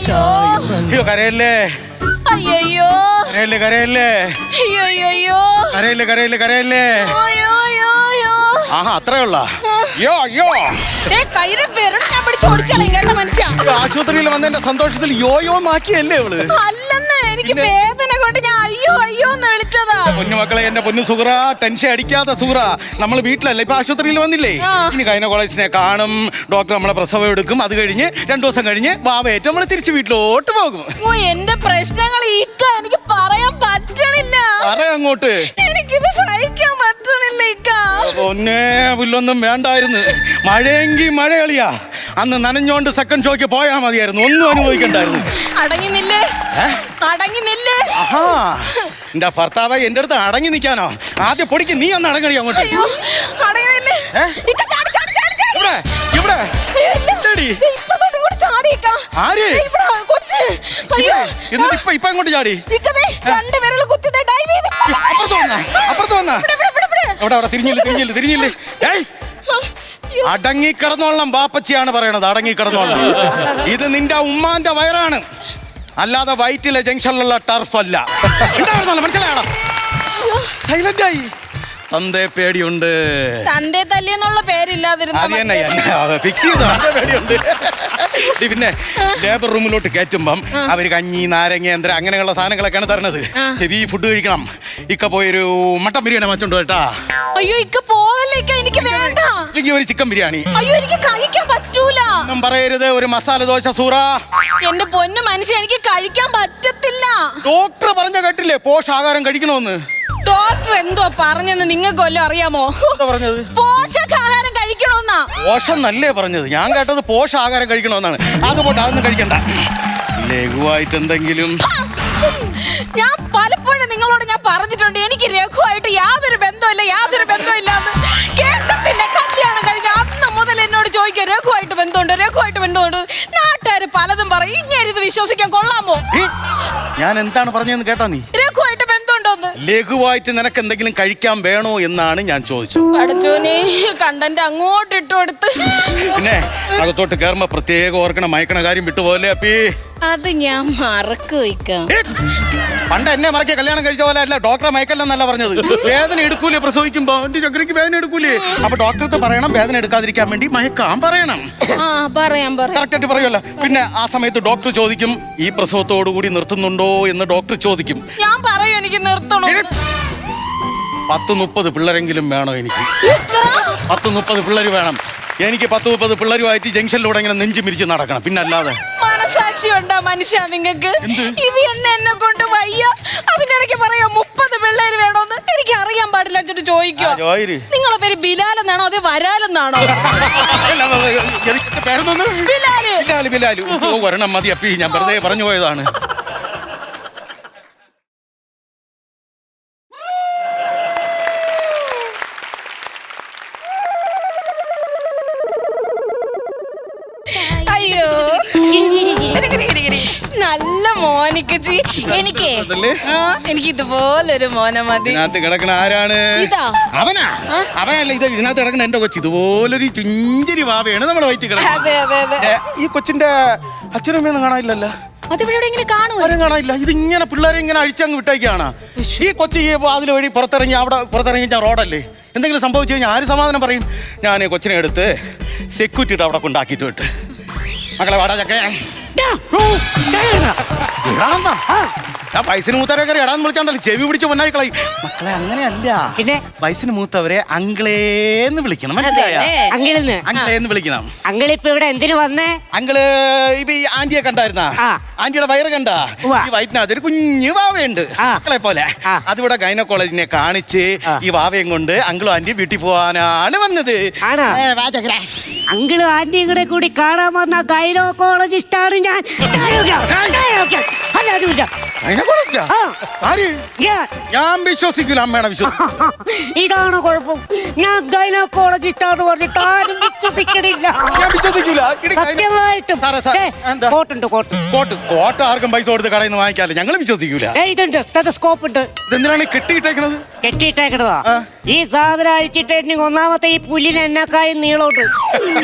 അയ്യോ കരയല്ലേ, അയ്യോ കരയല്ലേ, കരയല്ലേ, അയ്യോ കരയല്ലേ, കരയല്ലേ, കരയല്ലേ. ആഹാ അത്രേ ഉള്ള. അയ്യോ അയ്യോ കയ്യിലെ വിരൽ ഞാൻ പിടിച്ചോടിച്ചളയും കേട്ടോ മനുഷ്യ. ആശുപത്രിയിൽ വന്നതിന്റെ സന്തോഷത്തിൽ യോയോ മാക്കിയല്ലേ അവള്? അല്ലെന്ന് എനിക്ക് വേദന കൊണ്ട് ഞാൻ അയ്യോ അയ്യോ എന്ന് വിളിച്ചതാ. പൊന്നുമക്കളെ, എന്റെ പൊന്നു സുഹറ, ടെൻഷൻ അടിക്കാത്ത സുഹറ. നമ്മൾ വീട്ടിലല്ല, ഇപ്പൊ ആശുപത്രിയിൽ വന്നില്ലേ, ഇനി ഗൈനക്കോളജിസ്റ്റിനെ കാണും, ഡോക്ടർ നമ്മളെ പ്രസവം എടുക്കും, അത് കഴിഞ്ഞ് 2 ദിവസം കഴിഞ്ഞ് വാവയേറ്റ് നമ്മൾ തിരിച്ച് വീട്ടിലോട്ട് പോകും. ഓ എന്റെ പ്രശ്നങ്ങൾ ഇക്ക എനിക്ക് പറയാൻ പറ്റണില്ല. പറയാ അങ്ങോട്ട്, എനിക്കിത് സഹിക്കാൻ പറ്റണില്ല ഇക്ക. പൊന്നേ പുല്ലൊന്നും വേണ്ടായിരുന്നു. മഴയെങ്കി മഴ കളിയാ, അന്ന് നനഞ്ഞോണ്ട് സെക്കൻഡ് ഷോയ്ക്ക് പോയാ മതിയായിരുന്നു, ഒന്നും അനുഭവിക്കണ്ടായിരുന്നു. അടങ്ങി നില്ലേ, അടങ്ങി നില്ലേ. ആഹാ എന്റെ ഭർത്താവ് എന്റെ അടുത്ത് അടങ്ങി നിൽക്കാനോ? ആദ്യം പൊടിക്ക്, നീ ഒന്ന് അടങ്ങടി അങ്ങോട്ട്. അടങ്ങി നില്ലേ. ഇവിടെ ഇവിടെ ആര് എന്നിട്ട് ഇപ്പൊ അങ്ങോട്ട് ചാടി അപ്പുറത്ത് വന്ന അവിടെ അവിടെ തിരിഞ്ഞില്ല. അടങ്ങി കിടന്നോളണം, ബാപ്പച്ചിയാണ് പറയണത്, അടങ്ങി കിടന്നോളണം. ഇത് നിന്റെ ഉമ്മാന്റെ വയറാണ്, അല്ലാതെ വയറ്റിലെ ജംഗ്ഷനിലുള്ള ടർഫ് അല്ല. മനസ്സിലായടാ? സൈലന്റ് ആയി. തന്തേ പേടിയുണ്ട്. തന്തേ തല്ലിയെന്നുള്ള പേരില്ലാതിരുന്നു. അത് തന്നെ ഫിക്സ് ചെയ്തു, തന്തേ പേടിയുണ്ട്. പിന്നെ ലേബർ റൂമിലോട്ട് കയറ്റുമ്പം അവര് കഞ്ഞി, നാരങ്ങ, യന്ത്രം അങ്ങനെയുള്ള സാധനങ്ങളൊക്കെയാണ് തരണത്. ഹെവി ഫുഡ് കഴിക്കണം. ഇക്ക പോയൊരു മട്ടൻ ബിരിയാണി വെച്ചോണ്ട് കേട്ടാ. അയ്യോ ഇക്ക പോവല്ലേ, എനിക്ക് വേണ്ട. ഇല്ലെങ്കിൽ ഒരു ചിക്കൻ ബിരിയാണി. അയ്യോ എനിക്ക് കഴിക്കാൻ പറ്റൂല. ഒന്നും പറയരുത്. ഒരു മസാല ദോശ സൂറ. എന്റെ പൊന്നു മനുഷ്യൻ, എനിക്ക് കഴിക്കാൻ പറ്റത്തില്ല. ഡോക്ടർ പറഞ്ഞ കേട്ടില്ലേ പോഷകാഹാരം കഴിക്കണമെന്ന്? ഡോക്ടർ എന്തോ പറഞ്ഞെന്ന് നിങ്ങൾക്ക് വല്ലതും അറിയാമോ? പറഞ്ഞത് പോഷകാഹാരം കഴിക്കണമെന്നാ. പോഷം നല്ലേ പറഞ്ഞത്, ഞാൻ കേട്ടത് പോഷകാഹാരം കഴിക്കണമെന്നാണ്. അതുകൊണ്ട് അതൊന്നും കഴിക്കണ്ട, ലഘുവായിട്ട് എന്തെങ്കിലും. ഞാൻ പലപ്പോഴും നിങ്ങളോട് ഞാൻ പറഞ്ഞിട്ടുണ്ട്, എനിക്ക് ലഘുവായിട്ട് യാതൊരു ബന്ധമില്ല എന്ന്. കേൾക്കത്തില്ല. കല്യാണം കഴിഞ്ഞ അന്ന് മുതൽ എന്നോട് ചോദിക്കുക, രഘുവായിട്ട് ബന്ധമുണ്ട്. നാട്ടുകാർ പലതും പറയും. ഇങ്ങനെ ഇത് വിശ്വസിക്കാൻ കൊള്ളാമോ? ഞാൻ എന്താണ് പറഞ്ഞതെന്ന് കേട്ടാ നീ? രഘുവായിട്ട് ബന്ധമുണ്ടോന്ന്. ലഘുവായിട്ട് നിനക്ക് എന്തെങ്കിലും കഴിക്കാൻ വേണോ എന്നാണ് ഞാൻ ചോദിച്ചത്. പഠിച്ചോനെ കണ്ടന്റ് അങ്ങോട്ട് ഇട്ട് കൊടുത്ത്. പിന്നെ അകത്തോട്ട് കയറുമ്പോ പ്രത്യേകം ഓർക്കണം, മയക്കണ കാര്യം വിട്ടുപോലെ. അപ്പി അത് ഞാൻ മറക്കുവയ്ക്കാം. പണ്ട് എന്നെ മറക്കിയ കല്യാണം കഴിച്ച പോലെ അല്ല, ഡോക്ടറെ മയക്കല്ലെന്നല്ല പറഞ്ഞത്. വേദന എടുക്കൂലേ പ്രസവിക്കുമ്പോ? എന്റെ ചക്രയ്ക്ക് വേദന എടുക്കൂലേ? അപ്പൊ ഡോക്ടർക്ക് പറയണം വേദന എടുക്കാതിരിക്കാൻ വേണ്ടി മയക്കാൻ പറയണം. കറക്റ്റായിട്ട് പറയുമല്ലോ. പിന്നെ ആ സമയത്ത് ഡോക്ടർ ചോദിക്കും, ഈ പ്രസവത്തോടുകൂടി നിർത്തുന്നുണ്ടോ എന്ന് ഡോക്ടർ ചോദിക്കും. ഞാൻ പറയും എനിക്ക് നിർത്തണം. 10-30 പിള്ളേരെങ്കിലും വേണോ എനിക്ക്? 10-30 പിള്ളേർ വേണം എനിക്ക്. 10-30 പിള്ളേരുമായിട്ട് ജംഗ്ഷനിലൂടെ ഇങ്ങനെ നെഞ്ചു മിരിച്ച് നടക്കണം. പിന്നെ അല്ലാതെ മനസാക്ഷി ഉണ്ടോ മനുഷ്യ നിങ്ങൾക്ക്? ഇത് എന്നെ കൊണ്ട് വയ്യ. അതിനിടയ്ക്ക് പറയാ 30 പിള്ളേര് വേണോന്ന്. എനിക്ക് അറിയാൻ പാടില്ല. എന്നിട്ട് ചോദിക്കോ, നിങ്ങളെ പേര് ബിലാൽ എന്നാണോ അതേ വരാലെന്നാണോ? ബിലാല്. ഒരെണ്ണം മതി അപ്പി, ഞാൻ വെറുതെ പറഞ്ഞു പോയതാണ്. അയ്യോ നല്ല മോനിക്കച്ചി. എനിക്ക് ഇതുപോലൊരു മോനെ മതി. ഇതിനകത്ത് കിടക്കണ ആരാണ്? അവനല്ല, ഇത് ഇതിനകത്ത് കിടക്കണ എന്റെ കൊച്ചു. ഇതുപോലൊരു ചുഞ്ചരി വാവയാണ് നമ്മുടെ വയറ്റിൽ കിടക്കുന്നത്. ഈ കൊച്ചിന്റെ അച്ഛനും അമ്മയൊന്നും കാണാനില്ലല്ലോ. കാണാനില്ല. ഇതിങ്ങനെ പിള്ളേരെ ഇങ്ങനെ അഴിച്ചങ്ങ് വിട്ടേക്കാണ്. ഈ കൊച്ചി ഈ വാതിൽ വഴി പുറത്തിറങ്ങി ഞാൻ റോഡല്ലേ, എന്തെങ്കിലും സംഭവിച്ചു കഴിഞ്ഞാൽ ആര് സമാധാനം പറയും? ഞാൻ കൊച്ചിനെ എടുത്ത് സെക്യൂരിറ്റിയുടെ അവിടെ കൊണ്ടാക്കിയിട്ട് വിട്ട്, മക്കളെ വാടാ ചക്കേ വയസ്സിന് മൂത്തവരെ ഇടാന്ന് വിളിച്ചാണ്ടല്ലോ ചെവി പിടിച്ച് പൊന്നായി കളയും. മക്കളെ അങ്ങനെയല്ല, വയസ്സിന് മൂത്തവരെ അങ്കിളേന്ന് വിളിക്കണം. അങ്കിളേന്ന് വിളിക്കണം. അങ്കിളിപ്പോ ഇവിടെ എന്തിനു വന്നേ? അങ്കിള് ഇപ്പൊ ഈ ആന്റിയെ കണ്ടായിരുന്ന? ആന്റിയുടെ വയറ് കണ്ട? ഈ വയറ്റിനകത്ത് ഒരു കുഞ്ഞു വാവയുണ്ട് മക്കളെ പോലെ. അതിവിടെ ഗൈനക്കോളജിനെ കാണിച്ച് ഈ വാവയും കൊണ്ട് അങ്കിളും ആന്റിയും വീട്ടിൽ പോവാനാണ് വന്നത്. അങ്കിളും ആന്റിയും കൂടെ കൂടി കാണാൻ വന്ന ഗൈനക്കോളജിസ്റ്റാണ് ഞാൻ. അല്ലാതെ ആരുമില്ല. ഗൈനക്കോളജിസ്റ്റാ? ആ. ആര്? ഞാൻ. ഞാൻ വിശ്വസിക്കൂല, അമ്മയാണ് വിശ്വസിക്കും. ഇതാണ് കുഴപ്പം. ഞാൻ ഗൈനക്കോളജിസ്റ്റാന്ന് പറഞ്ഞിട്ട് ആരും വിശ്വസിക്കണില്ല. ഞാൻ വിശ്വസിക്കൂല. സത്യമായിട്ടും. എന്താ? കോട്ടുണ്ട് കോട്ട്. കോട്ട് ആർക്കും പൈസ കൊടുത്ത് കടയിൽ നിന്ന് വാങ്ങിക്കാല്ലേ, ഞങ്ങൾ വിശ്വസിക്കൂല. ഇതുണ്ട്, സ്റ്റെതസ്കോപ്പ് ഉണ്ട്. ഇതെന്തിനാണ് കെട്ടിയിട്ടേക്കണത്? കെട്ടിയിട്ടേക്കണതാ. ഈ സാധനം അഴിച്ചിട്ടുണ്ടെങ്കിൽ ഒന്നാമത്തെ ഈ പുല്ലിന് എന്നെക്കായും നീളമുണ്ട്.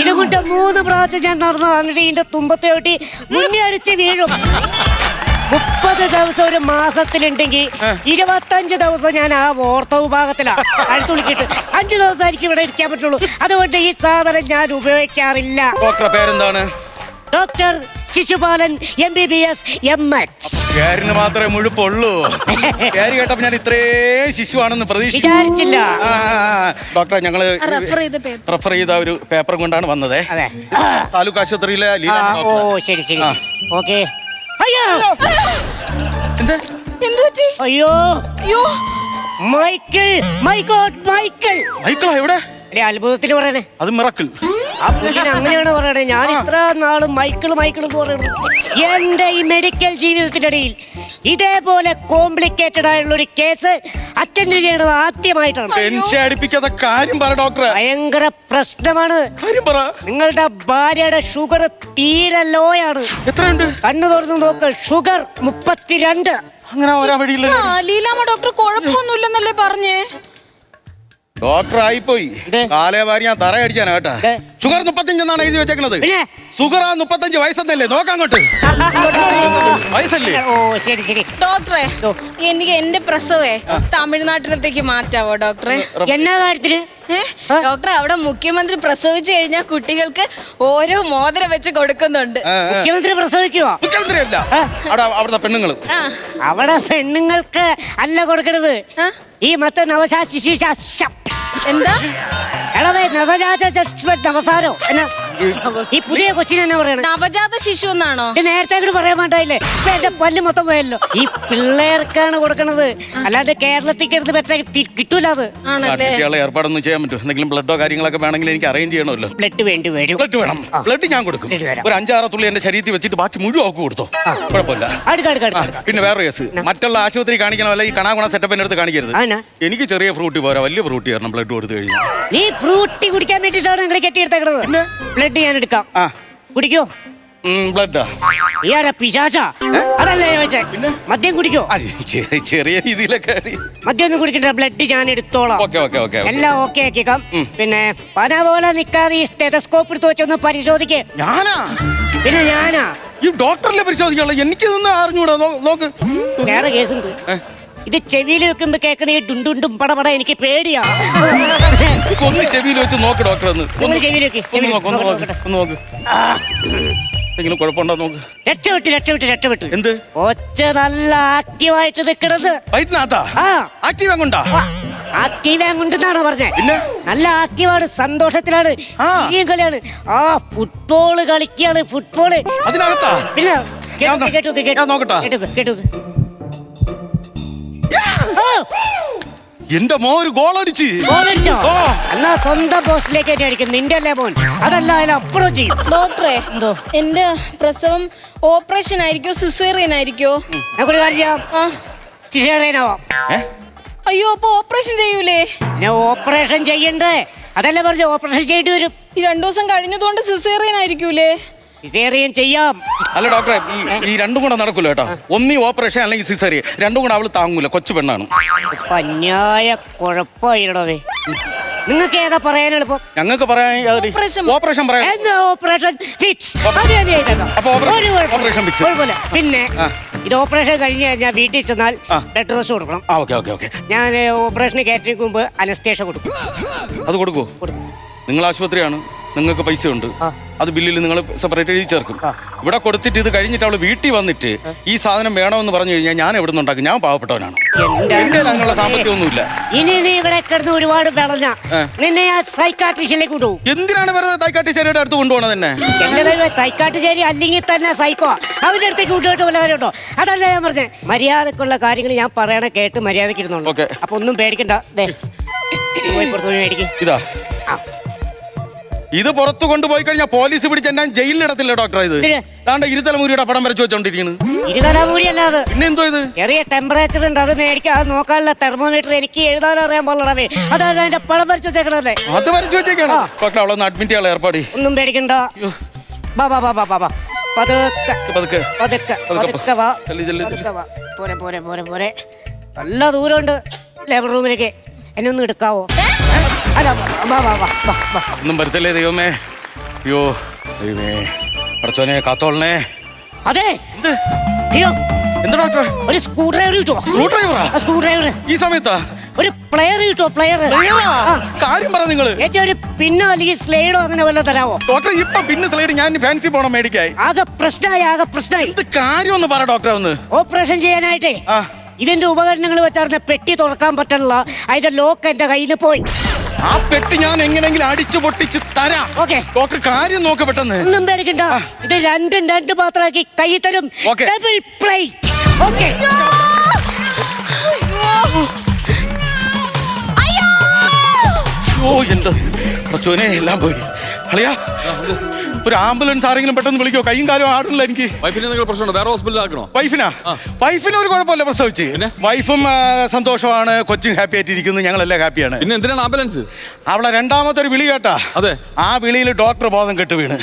ഇതുകൊണ്ട് 3 പ്രാവശ്യം ഞാൻ നടന്നു വന്നിട്ട് ഇതിന്റെ തുമ്പത്തെ ഒട്ടി മുന്നേ അടിച്ച് വീഴും. 30 ദിവസം ഒരു മാസത്തിലുണ്ടെങ്കിൽ 25 ദിവസം ഞാൻ ആ ഓർത്ത വിഭാഗത്തിലാണ് അഴുത്തുളിക്കിട്ട് 5 ദിവസമായിരിക്കും ഇവിടെ ഇരിക്കാൻ പറ്റുള്ളൂ. അതുകൊണ്ട് ഈ സാധനം ഞാൻ ഉപയോഗിക്കാറില്ല. ഡോക്ടറെ പേരെന്താണ്? Doctor Shishupala MBBS MH. പേരിന് മാത്രമേ മുഴുപ്പുള്ളൂ. പേര് കേട്ടപ്പോ ഞാൻ ഇത്രേ ശിശുവാണെന്ന് വിചാരിച്ചില്ല. ഡോക്ടറെ, ഞങ്ങള് റെഫർ ചെയ്ത ഒരു പേപ്പർ കൊണ്ടാണ് വന്നത്. താലൂക്ക് ആശുപത്രിയിലെ ഓ ശരി ശരി, ഓക്കെ. അയ്യോ അയ്യോ അയ്യോ, മൈക്കിൾ, മൈ ഗോഡ്, മൈക്കിൾ. മൈക്കിളാ എവിടെ? അത്ഭുതത്തിന് പറയണേ, അത് മിറക്കിൾ. ആ പുള്ളിന് അങ്ങനെയാണ് പറയണേ. ഞാൻ ഇത്ര നാളും മൈക്കിൾ മൈക്കിൾ എന്ന് പറയുന്നത്. എന്റെ ഈ മെഡിക്കൽ ജീവിതത്തിനിടയിൽ ഇതേപോലെ കോംപ്ലിക്കേറ്റഡ് ആയിട്ടുള്ള ഒരു കേസ് അറ്റൻഡ് ചെയ്യണത് ആദ്യമായിട്ടാണ്. ടെൻഷൻ അടിപ്പിക്കാത്ത കാര്യം പറ ഡോക്ടറെ. ഭയങ്കര പ്രശ്നമാണ്. കാര്യം പറ. നിങ്ങളുടെ ഭാര്യയുടെ ഷുഗർ തീരെ ലോയാണ്. എത്രയുണ്ട്? കണ്ണു തുറന്ന് നോക്ക്, ഷുഗർ 32. അങ്ങനെ വരാൻ വഴിയില്ല. ലീലാമ്മ ഡോക്ടർ കുഴപ്പമൊന്നുമില്ലെന്നല്ലേ പറഞ്ഞേ? ഡോക്ടർ ആയിപ്പോയി. കാലേ വാരി ഞാൻ തറ അടിച്ചാനാ കേട്ടാ. ഷുഗർ 35 എന്നാണ് എഴുതി വെച്ചേക്കണത്. ഷുഗർ 35 വയസ്സെന്നല്ലേ? നോക്കാങ്ങോട്ട് വയസ്സല്ലേ? ഓ ശരി ശരി. ഡോക്ടറെ, എനിക്ക് എന്റെ പ്രസവേ തമിഴ്നാട്ടിലത്തേക്ക് മാറ്റാവോ ഡോക്ടറെ? എന്നാ കാര്യത്തിന്? ഡോക്ടർ, അവിടെ മുഖ്യമന്ത്രി പ്രസവിച്ചു കഴിഞ്ഞാൽ കുട്ടികൾക്ക് ഓരോ മോതിരം വെച്ച് കൊടുക്കുന്നുണ്ട്. മുഖ്യമന്ത്രി പ്രസവിക്കുവോ? മുഖ്യമന്ത്രി അല്ല, അവിടുത്തെ പെണ്ണുങ്ങൾ. അവിടെ പെണ്ണുങ്ങൾക്ക് അല്ല കൊടുക്കണത്. ഈ മറ്റേ നവജാത ശിശു എന്താ നവസാരോ എന്നാ ഈ പുതിയ കൊച്ചിനെ എന്നാ പറയണ? നവജാത ശിശു എന്നാണോ? നേരത്തെ കൂടി പറയാൻ വേണ്ടായില്ലേ? ഇപ്പൊ എന്റെ പല്ല് മൊത്തം പോയല്ലോ. ഈ പിള്ളേർക്കാണ് കൊടുക്കണത്, അല്ലാണ്ട് കേരളത്തിൽ കിടന്ന് പറ്റാ കിട്ടൂല. അത് ഏർപ്പാടൊന്നും ചെയ്യാൻ പറ്റും. എന്തെങ്കിലും ബ്ലഡോ കാര്യങ്ങളൊക്കെ വേണമെങ്കിൽ എനിക്ക് അറേഞ്ച് ചെയ്യണമല്ലോ. ബ്ലഡ് വേണ്ടി വരും. ബ്ലഡ് വേണം. ബ്ലഡ് ഞാൻ കൊടുക്കും. ഒരു 5-6 തുള്ളി എന്റെ ശരീരത്തിൽ വെച്ചിട്ട് ബാക്കി മുഴുവൻ അവർക്ക് കൊടുത്തോ, കുഴപ്പമില്ല. പിന്നെ വേറെ കേസ്, മറ്റുള്ള ആശുപത്രി കാണിക്കണമല്ല, ഈ കണാകുണ സെറ്റപ്പിന്റെ അടുത്ത് കാണിക്കരുത്. എനിക്ക് ചെറിയ ഫ്രൂട്ടി പോരാ, വലിയ ഫ്രൂട്ടി തരണം ബ്ലഡ് കൊടുത്തു കഴിഞ്ഞാൽ. നീ ഫ്രൂട്ടി കുടിക്കാൻ വേണ്ടിട്ടാണ് നിങ്ങൾ കെട്ടിയെടുത്തേക്കണത്. ബ്ലഡ് ഞാൻ എടുക്കാം, കുടിക്കോ? ബ്ലഡാ? ഇയാളെ പിശാചാ? അതല്ലേ ചോദിച്ചേ. മദ്യം കുടിക്കോ? ചെറിയ രീതിയിലൊക്കെ. മദ്യം ഒന്നും കുടിക്കണ്ട, ബ്ലഡ് ഞാൻ എടുത്തോളാം. എല്ലാം ഓക്കെ ആക്കിക്കാം. പിന്നെ പന പോലെ നിക്കാതെ ഈ സ്റ്റെതസ്കോപ്പ് എടുത്ത് വെച്ചൊന്ന് പരിശോധിക്കേ. ഞാനാ? പിന്നെ ഞാനാ ഈ ഡോക്ടറിലെ പരിശോധിക്കാനുള്ള? എനിക്ക് ഇതൊന്നും അറിഞ്ഞൂടാ. നോക്ക്, വേറെ കേസുണ്ട്. ഇത് ചെവിയിൽ വെക്കുമ്പോ കേൾക്കണ ഈ ഡുണ്ടുണ്ടും പടപട എനിക്ക് പേടിയാ. ഒന്ന് ചെവിയിൽ വെച്ച് നോക്ക് ഡോക്ടർ. ചെവിയിൽ വെക്ക്. എന്തെങ്കിലും കുഴപ്പമുണ്ടോ നോക്ക്. രക്ഷപ്പെട്ടു. എന്ത്? ഒച്ച നല്ല ആക്റ്റീവായിട്ട് നിൽക്കണത്. ആക്റ്റീവ് കൊണ്ടെന്നാണോ പറഞ്ഞേ? പിന്നെ നല്ല ആക്റ്റീവാണ്, സന്തോഷത്തിലാണ്, കളിയാണ്. ആ ഫുട്ബോള് കളിക്കാണ്. ഫുട്ബോള് അതിനകത്താ? പിന്നെ കേട്ടു. എന്റെ മോൻ ഗോൾ അടിച്ചോ? എന്നാ സ്വന്തം പോസ്റ്റിലേക്ക് അടിക്കും. നിന്റെ അല്ലേ മോൻ? അതല്ല, അപ്പുറം ചെയ്യും. ഡോക്ടറെ, എന്തോ എന്റെ പ്രസവം ഓപ്പറേഷൻ ആയിരിക്കോ സിസേറിയൻ ആയിരിക്കോ? നമുക്കൊരു കാര്യം, സിസേറിയനാവാം. അയ്യോ, അപ്പൊ ഓപ്പറേഷൻ ചെയ്യൂലേ? ഓപ്പറേഷൻ ചെയ്യണ്ടേ? അതല്ലേ പറഞ്ഞു, ഓപ്പറേഷൻ ചെയ്യേണ്ടി വരും. ഈ 2 ദിവസം കഴിഞ്ഞതുകൊണ്ട് സിസേറിയൻ ആയിരിക്കൂലേ? സിസേറിയൻ ചെയ്യാം. അല്ല ഡോക്ടറെ, ഈ രണ്ടും കൂടെ നടക്കൂല കേട്ടോ. ഒന്നീ ഓപ്പറേഷൻ അല്ലെങ്കിൽ സിസേറിയൻ, രണ്ടും കൂടെ അവള് താങ്ങൂല. കൊച്ചു പെണ്ണാണ്. അന്യായ കുഴപ്പമായിടവേ. നിങ്ങൾക്ക് ഏതാ പറയാൻ എളുപ്പം? ഞങ്ങൾക്ക് പറയാൻ ഓപ്പറേഷൻ പറയാം. Operation fix. പിന്നെ ഇത് ഓപ്പറേഷൻ കഴിഞ്ഞ് കഴിഞ്ഞാൽ വീട്ടിൽ ചെന്നാൽ ബെഡ് റെസ്റ്റ് കൊടുക്കണം. ഞാൻ ഓപ്പറേഷന് കയറ്റിക്ക് മുമ്പ് അനസ്തേഷ്യ കൊടുക്കും. അത് കൊടുക്കൂ? നിങ്ങൾ ആശുപത്രിയാണ്, നിങ്ങൾക്ക് പൈസ ഉണ്ട്, അത് ബില്ലിൽ നിങ്ങൾ സെപ്പറേറ്റ് എഴുതി ചേർക്കും. ഇവിടെ കൊടുത്തിട്ട് ഇത് കഴിഞ്ഞിട്ട് അവള് വീട്ടിൽ വന്നിട്ട് ഈ സാധനം വേണമെന്ന് പറഞ്ഞു കഴിഞ്ഞാൽ ഞാൻ എവിടെ നിന്ന് ഉണ്ടാക്കും? ഞാൻ പാവപ്പെട്ടവനാണ്, എന്റെ അതിനുള്ള സാമ്പത്തികമൊന്നുമില്ല. ഇനി നീ ഇവിടെ കിടന്ന് ഒരുപാട് വിളഞ്ഞ നിന്നെ ഞാൻ സൈക്കാട്രിസ്റ്റിലേക്ക് കൊണ്ടുപോകും. എന്തിനാണ് വെറുതെ തൈക്കാട്ടുശ്ശേരിയുടെ അടുത്ത് കൊണ്ടുപോകണത് തന്നെ? എന്റെ തൈക്കാട്ടുശ്ശേരി അല്ലെങ്കിൽ തന്നെ സൈക്കോ, അവന്റെ അടുത്തേക്ക് കൂട്ടുപോയിട്ട് വല്ല കാര്യം കേട്ടോ. അതല്ല ഞാൻ പറഞ്ഞേ, മര്യാദക്കുള്ള കാര്യങ്ങൾ ഞാൻ പറയണ കേട്ട് മര്യാദക്ക് ഇരുന്നുള്ളൂ. അപ്പൊ ഒന്നും പേടിക്കണ്ട. പോയി പുറത്തു മേടിക്കും. ഇതാ ഇത് പുറത്തു കൊണ്ടുപോയി കഴിഞ്ഞാൽ പോലീസ് പിടിച്ച് എന്നെ ജയിലിലിടത്തില്ല ഡോക്ടർ. ഇത് താണ്ട ഇരുതലമുരിയുടെ പടം വരച്ചു വെച്ചോണ്ടിരിക്കുന്നു. ഇരുതലമുരി അല്ലാതെ പിന്നെ എന്തോ ഇത് ചെറിയ ടെമ്പറേച്ചർ ഉണ്ട്, അത് മേടിക്കാൻ അത് നോക്കാനുള്ള തെർമോമീറ്റർ എനിക്ക് എഴുതാൻ അറിയാൻ പാടില്ലടവേ. അതാണ് അതിന്റെ പടം വരച്ചു വെച്ചേക്കണല്ലേ. അത് വരച്ചു വെച്ചേക്കാണ് ഡോക്ടർ. അവളൊന്ന് അഡ്മിറ്റ് ചെയ്യാനുള്ള ഏർപ്പാടി. ഒന്നും പേടിക്കണ്ട. ബാ ബാ ബാ ബാ ബാ ബാ പതുക്കെ പതുക്കെ പതുക്കെ പതുക്കെ വാ. പതുക്കെ വാ. പോരെ പോരെ പോരെ പോരെ. നല്ല ദൂരമുണ്ട് ലേബർ റൂമിലേക്ക്. എന്നെ ഒന്ന് എടുക്കാവോ? അല്ല വാ വാ വാ വാ വാ. ഒന്നും വരുത്തല്ലേ ദൈവമേ. അയ്യോ ദൈവമേ, അടച്ചോനെ കാത്തോളനെ. അതെ അയ്യോ, എന്താ ഡോക്ടർ? ഒരു സ്ക്രൂ ഡ്രൈവർ കിട്ടുമോ? സ്ക്രൂ ഡ്രൈവറാ? സ്ക്രൂ ഡ്രൈവർ ഈ സമയത്താ? ഒരു പ്ലെയർ കിട്ടുമോ? പ്ലെയർ കാര്യം പറ നിങ്ങള്. ചേച്ചി ഒരു പിന്നോ അല്ലെങ്കിൽ സ്ലൈഡോ അങ്ങനെ വല്ല തരാവോ? ഡോക്ടർ ഇപ്പൊ പിന്നെ സ്ലൈഡ് ഞാൻ ഫാൻസി പോണം മേടിക്കായി. ആകെ പ്രശ്നമായി, ആകെ പ്രശ്നമായി. ഇത് കാര്യം ഒന്ന് പറ ഡോക്ടർ. ഒന്ന് ഓപ്പറേഷൻ ചെയ്യാനായിട്ടേ ഇതിന്റെ ഉപകരണങ്ങൾ വെച്ചാർന്ന പെട്ടി തുറക്കാൻ പറ്റില്ല. അതിന്റെ ലോക്ക് എന്റെ കയ്യിൽ പോയി. ആ പെട്ടി ഞാൻ എങ്ങനെങ്കിലും അടിച്ചു പൊട്ടിച്ച് തരാം. ഓക്കെ ഡോക്ടർ കാര്യം നോക്ക പെട്ടെന്ന്. ഒന്നും പേടിക്കണ്ട, ഇത് രണ്ട് പാത്രമാക്കി കൈ തരും. Double plate. ഓക്കെ ഓ എന്റെ അടച്ചോനെ എല്ലാം പോയി. അളിയാ ഒരു ആംബുലൻസ് ആരെങ്കിലും പെട്ടെന്ന് വിളിക്കോ? കൈയും കാലും ആടില്ല എനിക്ക്. വൈഫിന് ഒരു കുഴപ്പമില്ല, പ്രസവിച്ച്. വൈഫും സന്തോഷമാണ്, കൊച്ചും ഹാപ്പി ആയിട്ടിരിക്കുന്നു, ഞങ്ങളെല്ലാം ഹാപ്പിയാണ്. പിന്നെ എന്തിനാണ് ആംബുലൻസ്? അവളെ രണ്ടാമത്തെ ഒരു വിളി കേട്ടാ. അതെ, ആ വിളിയിൽ ഡോക്ടർ ബോധം കെട്ട് വീണ്.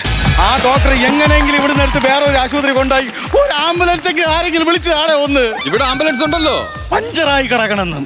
ആ ഡോക്ടർ എങ്ങനെയെങ്കിലും ഇവിടെ എടുത്ത് വേറെ ഒരു ആശുപത്രി കൊണ്ടായി ഒരു ആംബുലൻസ് എങ്കിലും ആരെങ്കിലും വിളിച്ചതാണെ ഒന്ന്. ഇവിടെ ആംബുലൻസ് ഉണ്ടല്ലോ. പഞ്ചറായി കിടക്കണമെന്ന്